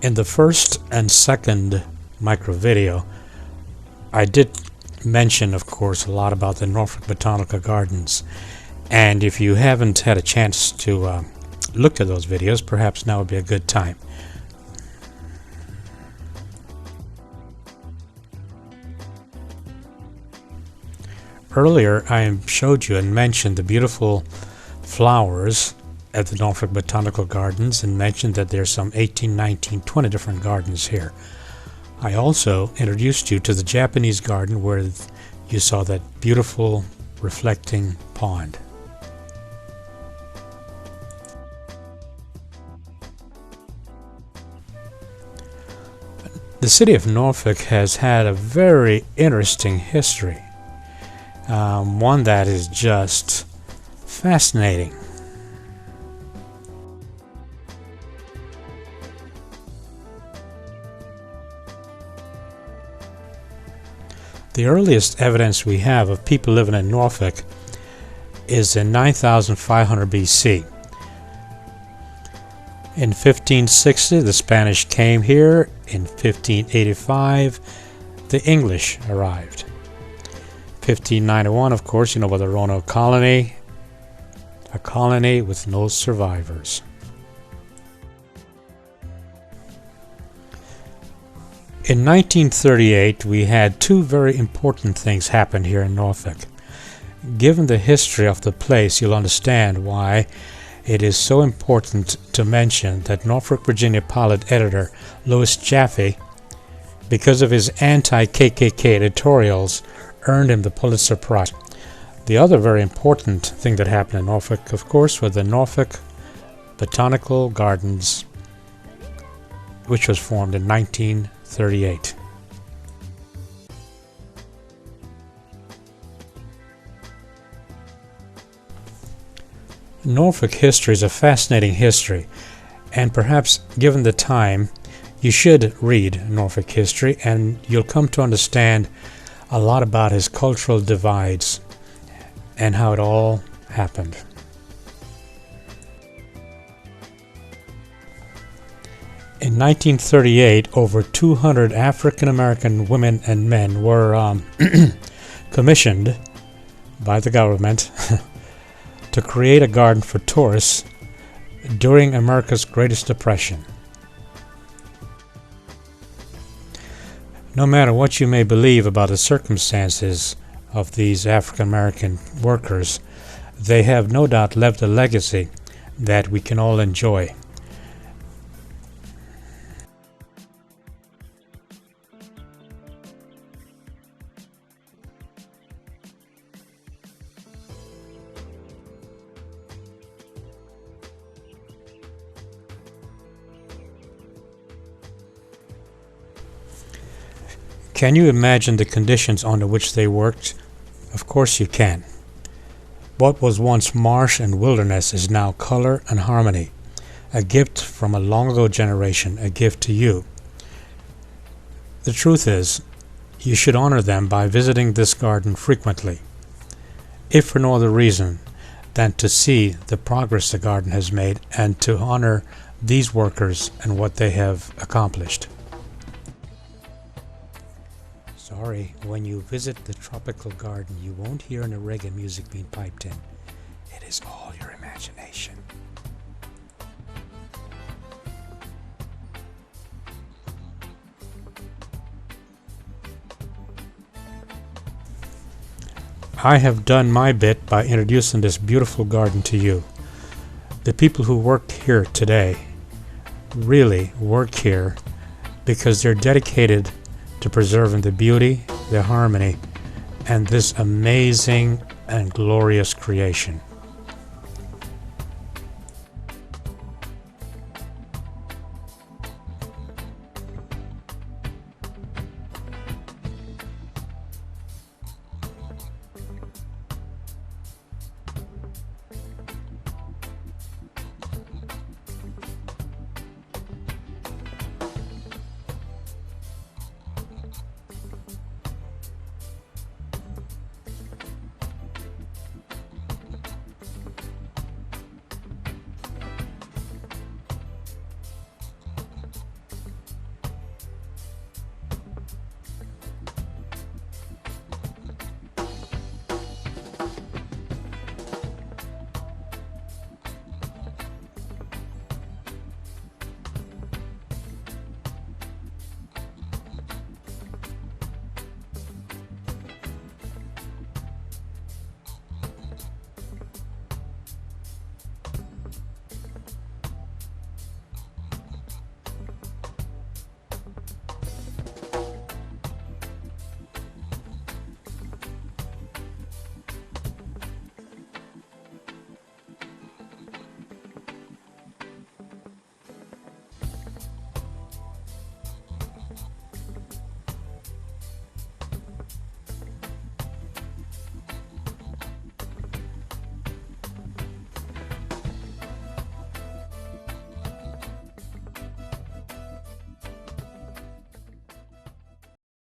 In the first and second micro video, I did mention, of course, a lot about the Norfolk Botanical Gardens, and if you haven't had a chance to look at those videos, perhaps now would be a good time. Earlier I showed you and mentioned the beautiful flowers at the Norfolk Botanical Gardens and mentioned that there's some 18, 19, 20 different gardens here. I also introduced you to the Japanese garden where you saw that beautiful reflecting pond. The city of Norfolk has had a very interesting history, one that is just fascinating. The earliest evidence we have of people living in Norfolk is in 9500 BC. In 1560, the Spanish came here. In 1585, the English arrived. 1591, of course, you know about the Roanoke colony, a colony with no survivors. In 1938, we had two very important things happen here in Norfolk. Given the history of the place, you'll understand why it is so important to mention that Norfolk, Virginia Pilot editor Louis Jaffe, because of his anti-KKK editorials, earned him the Pulitzer Prize. The other very important thing that happened in Norfolk, of course, was the Norfolk Botanical Gardens, which was formed in 1938. Norfolk history is a fascinating history, and perhaps given the time, you should read Norfolk history and you'll come to understand a lot about his cultural divides and how it all happened. In 1938, over 200 African American women and men were commissioned by the government to create a garden for tourists during America's Greatest Depression. No matter what you may believe about the circumstances of these African American workers, they have no doubt left a legacy that we can all enjoy. Can you imagine the conditions under which they worked? Of course you can. What was once marsh and wilderness is now color and harmony, a gift from a long ago generation, a gift to you. The truth is, you should honor them by visiting this garden frequently, if for no other reason than to see the progress the garden has made and to honor these workers and what they have accomplished. Sorry, when you visit the tropical garden, you won't hear any reggae music being piped in. It is all your imagination. I have done my bit by introducing this beautiful garden to you. The people who work here today really work here because they're dedicated to preserving the beauty, the harmony, and this amazing and glorious creation.